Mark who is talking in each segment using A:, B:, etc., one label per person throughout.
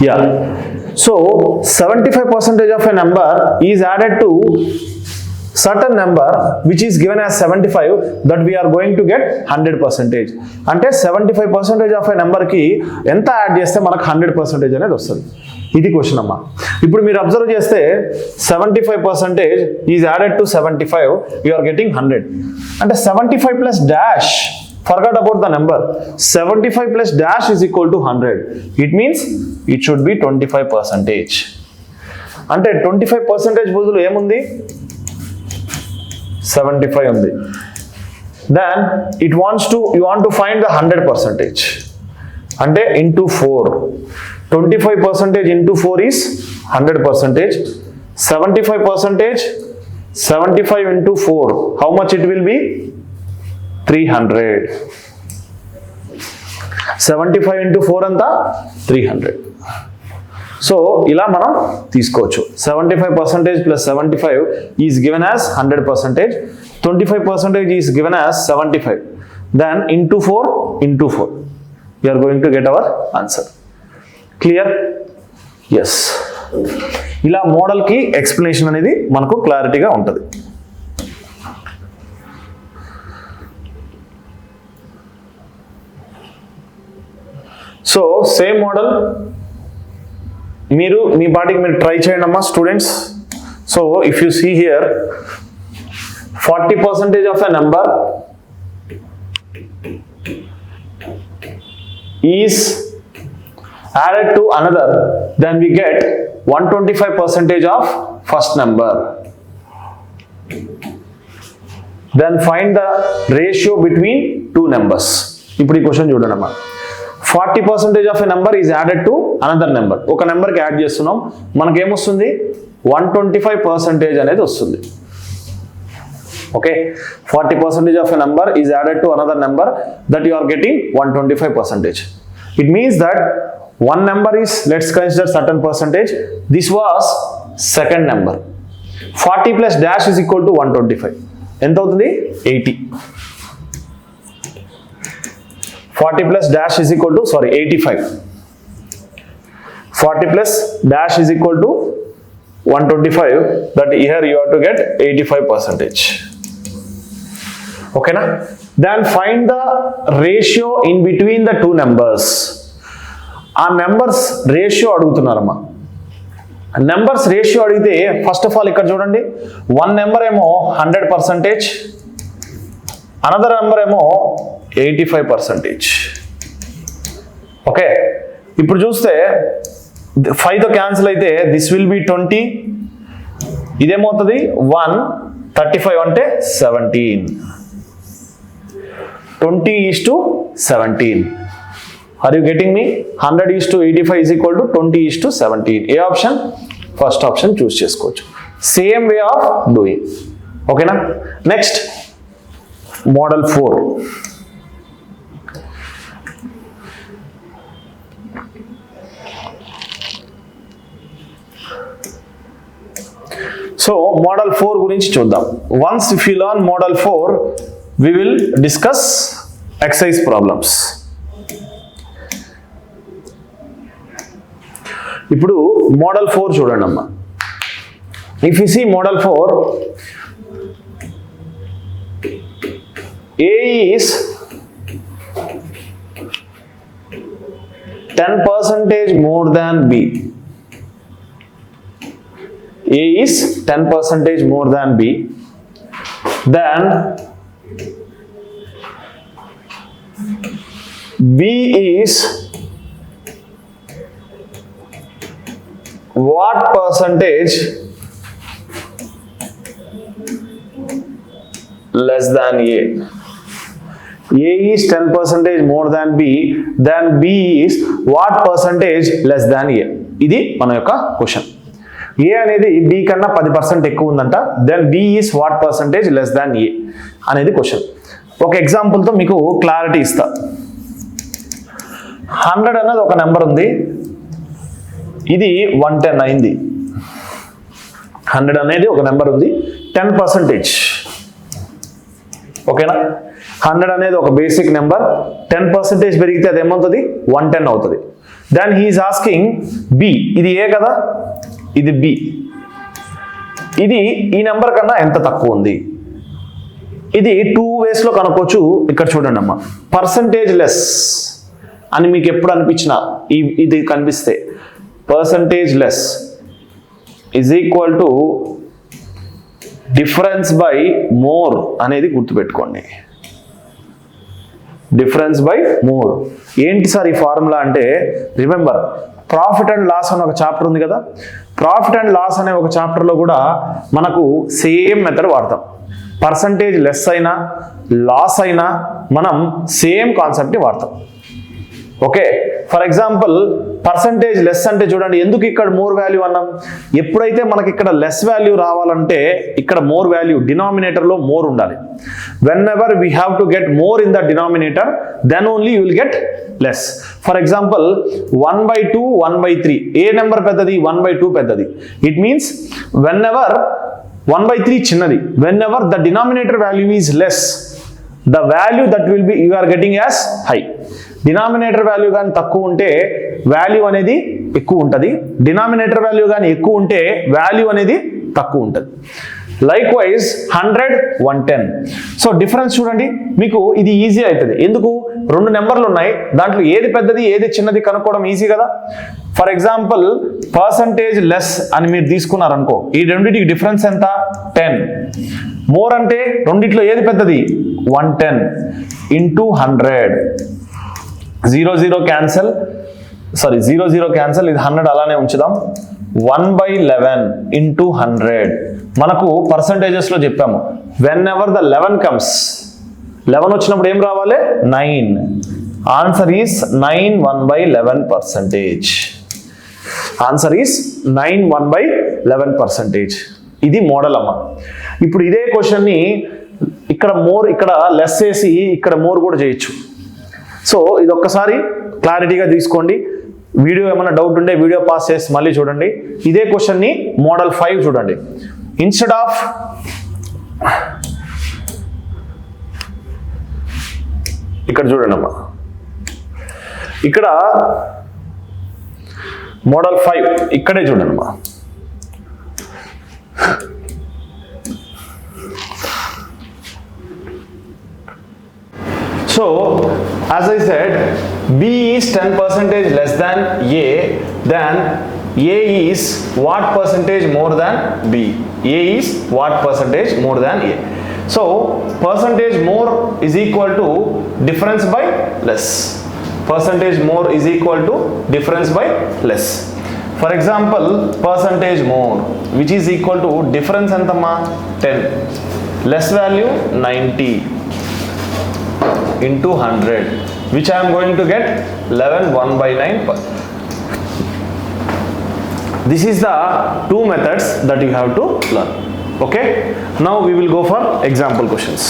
A: Yeah. So 75% of a number is added to certain number which is given as 75, that we are going to get 100%. అంటే 75% of a number కి ఎంత add చేస్తే మనకు 100% అనేది వస్తుంది. ఇది క్వశ్చన్ అమ్మా. ఇప్పుడు మీరు అబ్జర్వ్ చేస్తే 75% is added to 75, you are getting 100. అంటే 75 plus dash, forget about the number, 75 plus dash is equal to 100. It means it should be 25%. అంటే 25% బదులు ఏముంది, 75 ఉంది. Then you want to find the 100%. అంటే into 4. 25% into 4 is 100%. 75%, 75 into 4, how much it will be? 300. 75 into 4 అంతా 300. So ఇలా మనం తీసుకోవచ్చు. 75% plus 75 is given as 100%. 25% is given as 75. Then into 4 into 4. You are going to get our answer. Clear? Yes. ఇలా మోడల్కి explanation అనేది మనకు క్లారిటీగా ఉంటుంది. So same model మీరు మీ పాటికి మీరు ట్రై చేయండి అమ్మా students. So if you see here, 40% of a number is added to another, then we get 125% of first number. Then find the ratio between two numbers. ఇప్పుడు ఈ క్వశ్చన్ చూడండి అమ్మా. 40% of a number is added to another number. ఒక నెంబర్కి add చేస్తున్నాం, మనకేమొస్తుంది, 125% అనేది వస్తుంది. Okay, 40% of a number is added to another number, that you are getting 125%. It means that one number is, let's consider certain percentage, this was second number. 40 plus dash is equal to 125. ఎంత అవుతుంది, 80. 40 plus dash is equal to, 85. 40 plus dash is equal to 125, that here you have to get 85%. Okay na? Then find the ratio in between the two numbers. ఆ numbers ratio అడుగుతున్నారమ్మా. Numbers ratio అడిగితే first of all ఇక్కడ చూడండి, one number ఏమో 100%, another number ఏమో 85%. Okay, ఇప్పుడు చూస్తే 5తో cancel అయితే this will B 20, ఇదేమవుతుంది 1, 35 అంటే 17. 20:17. Are you getting me? 100:85 is equal to 20:17. ఏ ఆప్షన్? ఫస్ట్ ఆప్షన్ చూస్ చేసుకోవచ్చు. Same way of doing. ఓకేనా? Next model 4. సో మోడల్ 4 గురించి చూద్దాం. Once if you learn model 4, we will discuss exercise problems. ఇప్పుడు model 4 చూడండి అమ్మా. If you see model 4, A is 10% more than B. A is 10% more than B. Then B is what percentage less than A? A is 10% more than B, then B is what percentage less than A? ఇది మన యొక్క question. A అనేది B కన్నా 10% ఎక్కువ ఉందంట, then B is what percentage less than A అనేది question. ఒక ఎగ్జాంపుల్తో మీకు క్లారిటీ ఇస్తా. 100 అనేది ఒక నెంబర్ ఉంది, ఇది 110 అయింది. 100 అనేది ఒక నెంబర్ ఉంది, 10%. ఓకేనా? 100 అనేది ఒక బేసిక్ నెంబర్, 10% పెరిగితే అది ఏమవుతుంది, 110 అవుతుంది. Then he is asking B, ఇది ఏ కదా, ఇది బి, ఇది ఈ నెంబర్ కన్నా ఎంత తక్కువ ఉంది. ఇది 2 ways లో కనుక్కోవచ్చు. ఇక్కడ చూడండి అమ్మా, పర్సంటేజ్ లెస్ అని మీకు ఎప్పుడు అనిపించినా ఇది కనిపిస్తే percentage less is equal to difference by more అనేది గుర్తుపెట్టుకోండి. డిఫరెన్స్ బై మోర్ ఏంటి సార్ ఈ ఫార్ములా అంటే, రిమెంబర్ ప్రాఫిట్ అండ్ లాస్ అనే ఒక చాప్టర్ ఉంది కదా, ప్రాఫిట్ అండ్ లాస్ అనే ఒక చాప్టర్లో కూడా మనకు సేమ్ మెథడ్ వాడతాం. పర్సంటేజ్ లెస్ అయినా లాస్ అయినా మనం సేమ్ కాన్సెప్ట్ని వాడతాం. Okay, for example percentage less అంటే చూడండి, ఎందుకు ఇక్కడ మోర్ వాల్యూ అన్నాం, ఎప్పుడైతే మనకి ఇక్కడ లెస్ వాల్యూ రావాలంటే ఇక్కడ మోర్ వాల్యూ డినామినేటర్లో మోర్ ఉండాలి. Whenever we have to get more in the denominator then only you will get less. For example 1/2 1/3 ఏ నెంబర్ పెద్దది, 1/2 పెద్దది. ఇట్ మీన్స్ వెన్ ఎవర్ 1/3 చిన్నది, whenever the denominator value is less the value that will be you are getting as high. Denominator value కానీ తక్కువ ఉంటే value అనేది ఎక్కువ ఉంటుంది, డినామినేటర్ వాల్యూ కానీ ఎక్కువ ఉంటే వాల్యూ అనేది తక్కువ ఉంటుంది. Like wise 100 110. సో డిఫరెన్స్ చూడండి, మీకు ఇది ఈజీ అవుతుంది. ఎందుకు, 2 నెంబర్లు ఉన్నాయి, దాంట్లో ఏది పెద్దది ఏది చిన్నది కనుక్కోవడం ఈజీ కదా. ఫర్ ఎగ్జాంపుల్ పర్సంటేజ్ లెస్ అని మీరు తీసుకున్నారనుకో, ఈ రెండింటికి డిఫరెన్స్ ఎంత, 10. మోర్ అంటే రెండిట్లో ఏది పెద్దది, 110 ఇంటూ 100. 0 క్యాన్సల్, సారీ 0 క్యాన్సల్, ఇది 100 అలానే ఉంచుదాం. 1/11 ఇంటూ 100. మనకు పర్సంటేజెస్లో చెప్పాము, వెన్ ఎవర్ ద 11 కమ్స్, 11 వచ్చినప్పుడు ఏం రావాలి, 9. Answer is 9 1/11%. Answer is 9 1/11%. ఇది మోడల్ అమ్మ. ఇప్పుడు ఇదే క్వశ్చన్ని ఇక్కడ మోర్, ఇక్కడ లెస్ వేసి ఇక్కడ మోర్ కూడా చేయొచ్చు. సో ఇది ఒక్కసారి క్లారిటీగా తీసుకోండి. వీడియో ఏమైనా డౌట్ ఉంటే వీడియో పాస్ చేసి మళ్ళీ చూడండి. ఇదే క్వశ్చన్ని మోడల్ 5 చూడండి. ఇన్స్టెడ్ ఆఫ్ ఇక్కడ చూడండి అమ్మా, ఇక్కడ మోడల్ 5 ఇక్కడే చూడండి అమ్మా. So, as I said, B is 10% less than A, then A is what percentage more than B? A is what percentage more than A? So, percentage more is equal to difference by less. Percentage more is equal to difference by less. For example, percentage more, which is equal to difference entama 10, less value 90 into 100, which I am going to get 11 1/9. This is the 2 methods that you have to learn. Okay, now we will go for example questions.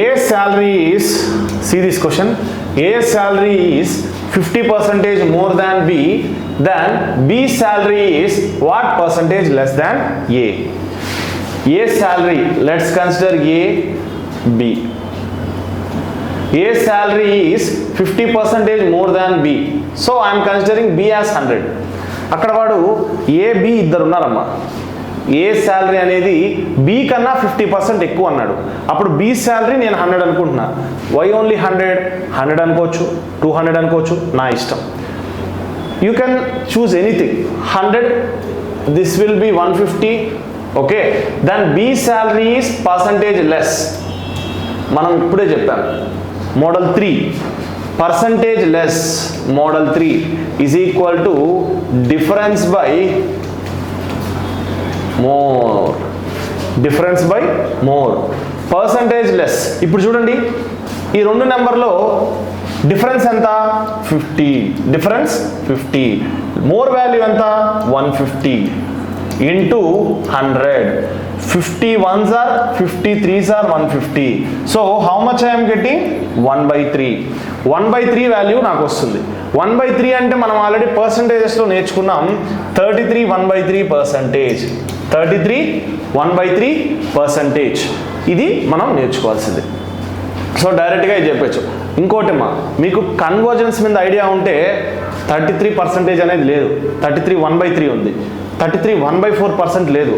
A: A's salary is, see this question, A's salary is 50% more than B, then B's salary is what percentage less than A? A's salary, let's consider A, B. A's salary is 50% more than B, so I am considering B as 100. అక్కడ వాడు A, B ఇద్దరు ఉన్నారమ్మా. ఏ salary అనేది B కన్నా 50% ఎక్కువ అన్నాడు. అప్పుడు B salary నేను 100 అనుకుంటున్నా. వై ఓన్లీ 100 అనుకోవచ్చు, 200 అనుకోవచ్చు, నా ఇష్టం. You can choose anything. 100, this will be 150. Okay, then B salary is percentage less. మనం ఇప్పుడే చెప్పాం model 3, percentage less model 3 is equal to difference by more. Difference by more, percentage less. ఇప్పుడు చూడండి, ఈ 2 నెంబర్లో డిఫరెన్స్ ఎంత, 50. డిఫరెన్స్ 50. మోర్ వాల్యూ ఎంత, 150 into 100. 51s are 53s are 150. So how much I am getting? 1/3. 1/3 value నాకు వస్తుంది. 1/3 అంటే మనం ఆల్రెడీ పర్సంటేజెస్లో నేర్చుకున్నాం. 33 1/3%. 33 1/3%. ఇది మనం నేర్చుకోవాల్సింది. సో డైరెక్ట్గా ఇది చెప్పచ్చు. ఇంకోటిమ్మా, మీకు కన్వర్జన్స్ మీద ఐడియా ఉంటే 33% అనేది లేదు, 33 1/3 ఉంది. 33 1/4% లేదు,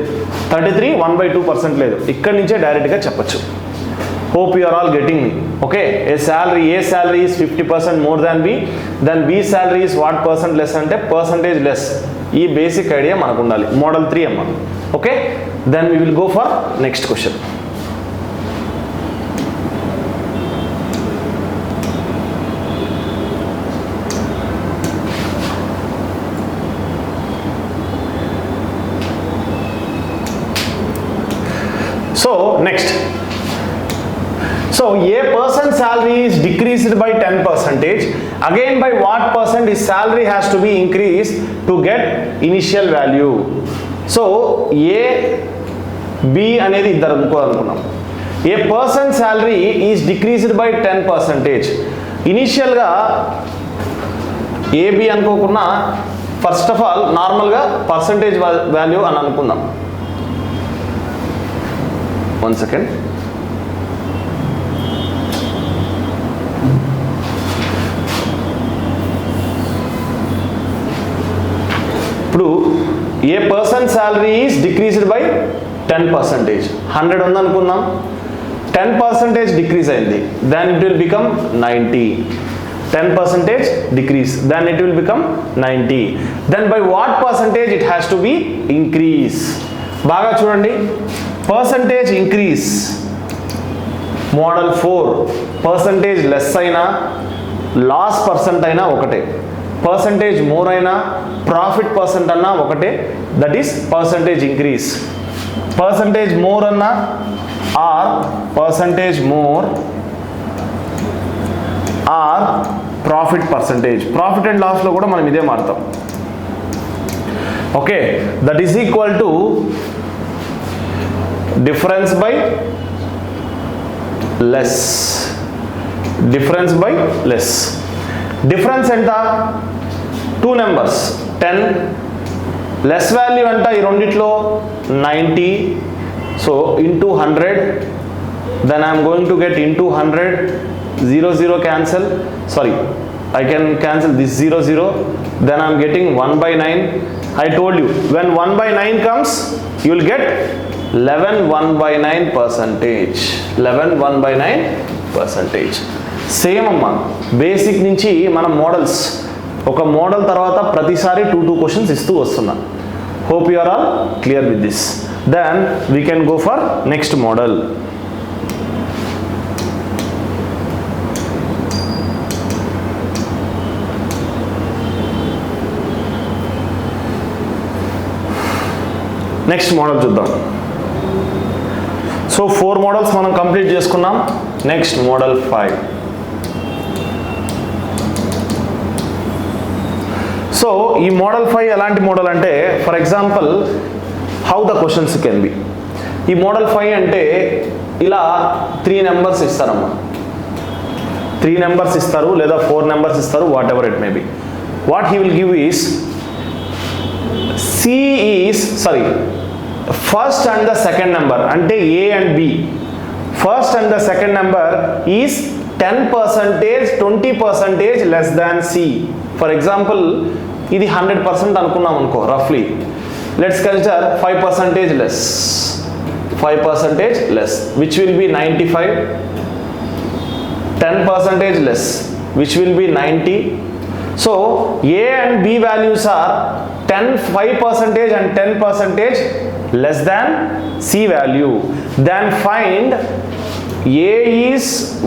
A: 33 1/2% లేదు. ఇక్కడి నుంచే డైరెక్ట్గా చెప్పచ్చు. Hope you are all getting me. Okay, A salary is 50% more than B, then B salary is what percent less అంటే percentage less. ఈ బేసిక్ ఐడియా మనకు ఉండాలి. మోడల్ 3 అమ్మ. Okay, then we will go for next question. So next, so a person's salary is decreased by 10%. Again, by what percent his salary has to be increased to get initial value? So A, B అనేది ఇద్దరు అనుకున్నాం. A person's salary is decreased by 10%. ఇనిషియల్గా AB అనుకోకుండా first of all నార్మల్గా percentage value అని అనుకుందాం. 1 second. ఇప్పుడు a person salary is decreased by 10%. 100 ఉందనుకుందాం, 10% డిక్రీజ్ అయింది, దెన్ ఇట్ విల్ బికమ్ 90. 10% డిక్రీజ్, then it will become 90. Then by what percentage it has to be increase? బాగా చూడండి, percentage increase model 4 percentage less అయినా loss percent అయినా ఒకటే, percentage more అయినా profit percent అన్నా ఒకటే, that is percentage increase. Percentage more అన్నా or percentage more or profit percentage. Profit and లాస్లో కూడా మనం ఇదే మారుతాం. Okay, that is equal to difference by less. Difference by less. Difference ఎంత? 2 numbers 10. less value అంట ఈ రెండిట్లో 90. so into 100, then I am going to get into 100. 0 0 cancel, sorry I can cancel this 0 0, then I am getting 1/9. I told you when 1/9 comes you will get 11 1/9%. 11 1/9%. Same అమ్మా, basic నుంచి మనం models ఒక model తర్వాత ప్రతిసారి 2 questions ఇస్తూ వస్తున్నా. Hope you are all clear with this. Then we can go for next model. Next model చూద్దాం. So 4 models మనం కంప్లీట్ చేసుకున్నాం. Next model 5. సో ఈ మోడల్ 5 ఎలాంటి మోడల్ అంటే, for example how the questions can be. ఈ model 5 అంటే ఇలా 3 numbers ఇస్తారమ్మా, 3 నెంబర్స్ ఇస్తారు లేదా 4 నెంబర్స్ ఇస్తారు, what ever it may be. What he will give is first and the second number అంటే A and B. First and the second number is 10%, 20% less than C. For example, ఇది 100% అనుకున్నాం అనుకో రఫ్లీ. Let's consider 5% less. 5% less, which will be 95. 10% less, which will be 90. So A and B values are 5% and 10% less than C value. Then find A is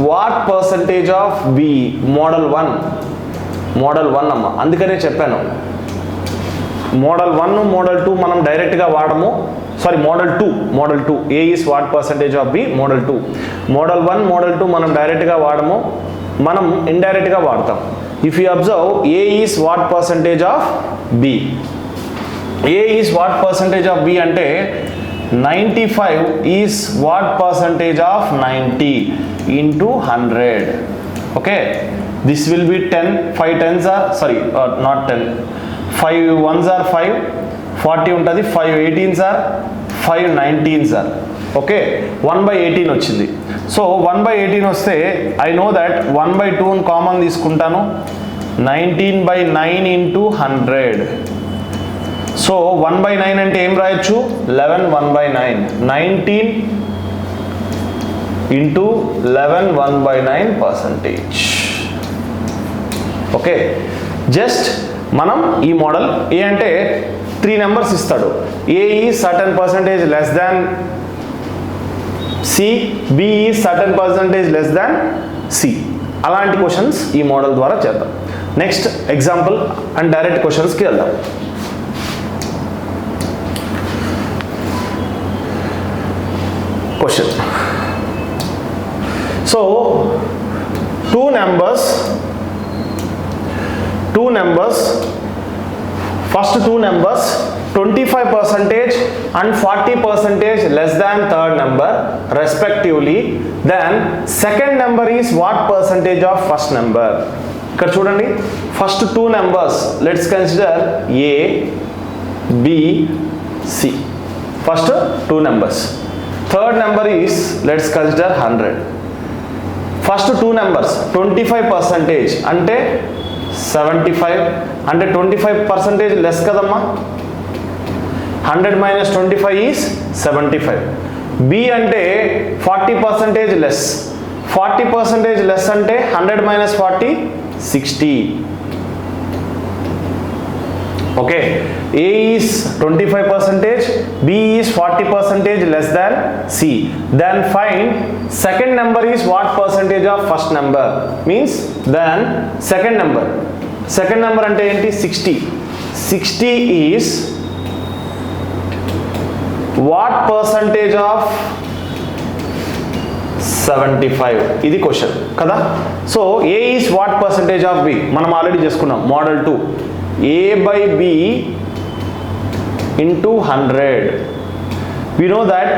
A: what percentage of B? Model 1. Model 1 అమ్మ, అందుకనే చెప్పాను model 1 model 2 మనం డైరెక్ట్గా వాడము. Sorry model 2 A is what percentage of B? Model 2. Model 1 model 2 మనం డైరెక్ట్గా వాడము, మనం ఇండైరెక్ట్గా వాడతాం. If you observe, A is what percentage of B? A is what percentage of B అంటే 95 is what percentage of 90 into 100? Okay, this will be 10, 5 tens are, sorry, not 10, 5 ones are 5, 40 ఉంటుంది, 5 18s are, 5 19s are. Okay, 1/18 వచ్చింది. So 1/18 వస్తే I know that 1/2 common తీసుకుంటాను, 19/9 into 100. So 1/9 అంటే ఏం రాయొచ్చు, 11 1/9, 19 into 11 1/9%. Okay, just మనం ఈ మోడల్ ఏ అంటే 3 నెంబర్స్ ఇస్తాడు, A is certain percentage less than C, B is certain percentage less than C. అలాంటి క్వశ్చన్స్ ఈ మోడల్ ద్వారా చేద్దాం. నెక్స్ట్ ఎగ్జాంపుల్ అండ్ డైరెక్ట్ క్వశ్చన్స్కి వెళ్దాం. Question, so two numbers, first two numbers 25% and 40% less than third number respectively, then second number is what percentage of first number? ఇక్కడ చూడండి, first two numbers let's consider A, B, C, first two numbers. Third number is let's consider 100. First two numbers 25% అంటే 75 అంటే 25% less కదమ్మా, 100 minus 25 is 75. B అంటే 40% less, 40% less అంటే 100 minus 40 60. Okay, A is 25%, B is 40% less than C. Then find second number is what percentage of first number, means then second number అంటే ఏంటి, 60. 60 is what percentage of 75? ఇది question కదా. So A is what percentage of B మనం already చేసుకున్నాం, model 2, A by B into 100. We know that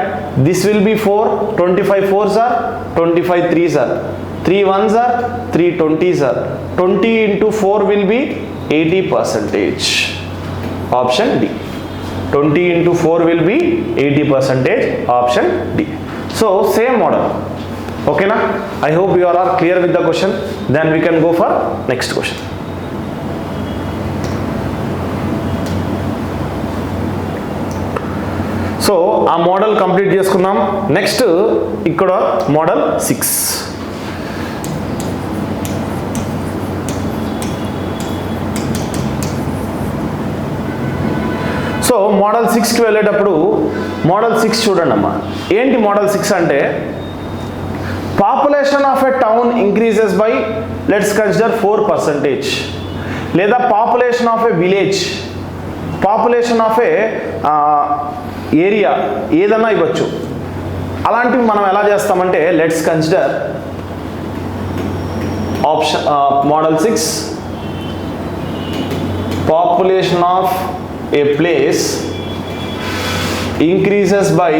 A: this will be 4, 25 4s are, 25 3s are, 3 1s are, 3 20s are, 20 into 4 will be 80%. Option D. 20 into 4 will be 80%. Option D. So same model. Okay na? I hope you are all clear with the question. Then we can go for next question. So ఆ model complete చేసుకుందాం. Next ఇక్కడ model 6. So model 6కి వెళ్ళేటప్పుడు model 6 చూడండి అమ్మా, ఏంటి model 6 అంటే, population of a town increases by let's consider 4%, లేదా population of a village, population of A area ఏదన్నా ఇవ్వచ్చు. అలాంటివి మనం ఎలా చేస్తామంటే let's consider option model 6, population of A place increases by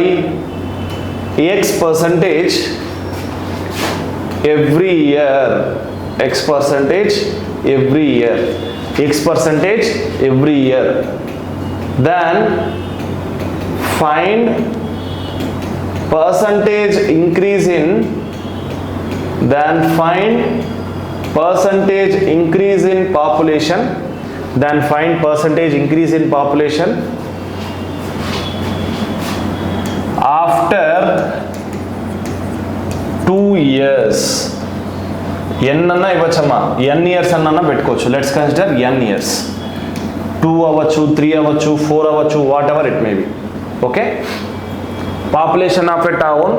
A: X% every year, X% every year, X% every year. Then find percentage increase in, then find percentage increase in population, then find percentage increase in population after 2 years. ఎన్ అన్నా ఇవ్వచ్చమ్మా, ఎన్ years అన్నా పెట్టుకోవచ్చు. Let's consider N years, 2 అవ్వచ్చు, 3 అవ్వచ్చు, 4 అవ్వచ్చు, what ever it may be. Okay, population of a town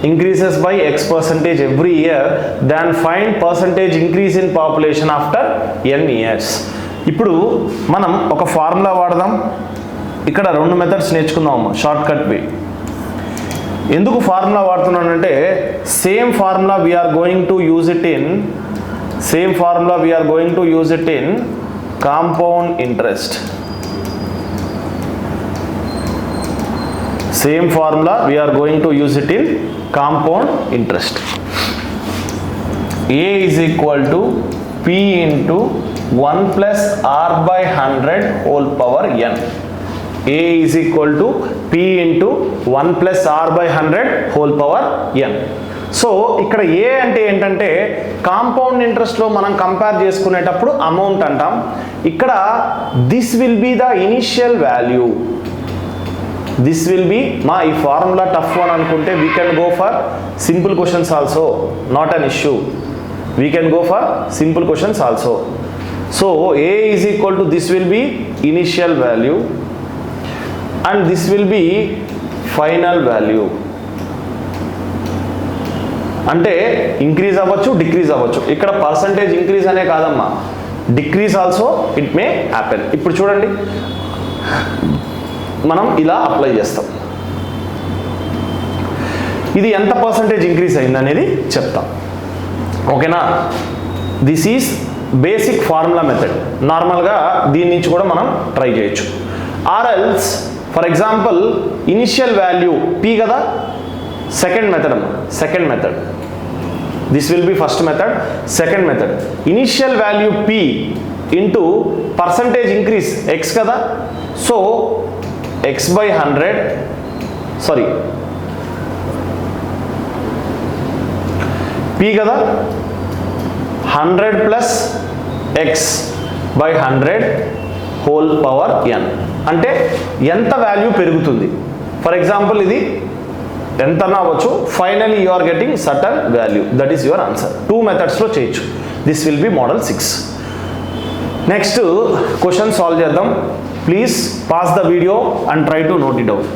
A: increases by X% every year, then find percentage increase in population after n years. ఇప్పుడు మనం ఒక formula వాడదాం. ఇక్కడ 2 మెథడ్స్ నేర్చుకుందాం షార్ట్ కట్ వే. ఎందుకు ఫార్ములా వాడుతున్నానంటే same formula we are going to use it in compound interest. Same formula we are going to use it in compound interest. A is equal to P into 1 plus R by 100 whole power n. A is equal to P into 1 plus R by 100 whole power n. So ఇక్కడ ఏ అంటే ఏంటంటే compound ఇంట్రెస్ట్లో మనం compare చేసుకునేటప్పుడు amount అంటాం. ఇక్కడ this will be the initial value. This will B ఈ formula tough one అనుకుంటే we can go for simple questions also, not an issue. We can go for simple questions also. So A is equal to this will B initial value and this will B final value. అంటే increase అవ్వచ్చు, decrease అవ్వచ్చు. ఇక్కడ percentage increase అనే కాదమ్మా, decrease also it may happen. ఇప్పుడు చూడండి, మనం ఇలా అప్లై చేస్తాం. ఇది ఎంత పర్సంటేజ్ ఇంక్రీజ్ అయింది అనేది చెప్తాం. ఓకేనా? This is basic formula method. నార్మల్గా దీని నుంచి కూడా మనం ట్రై చేయొచ్చు. Or else for example initial value P కదా, సెకండ్ మెథడ్ అమ్మా, second method. This will be first method. Second method initial value P into percentage increase X కదా. So X by 100, sorry P కదా, 100 plus X by 100 whole power N. అంటే ఎంత value పెరుగుతుంది. For example ఇది ఎంత అవ్వచ్చు, finally you are getting certain value, that is your answer. 2 మెథడ్స్లో చేయొచ్చు. This will be model 6. Next question solve చేద్దాం. Please pause the video and try to note it out.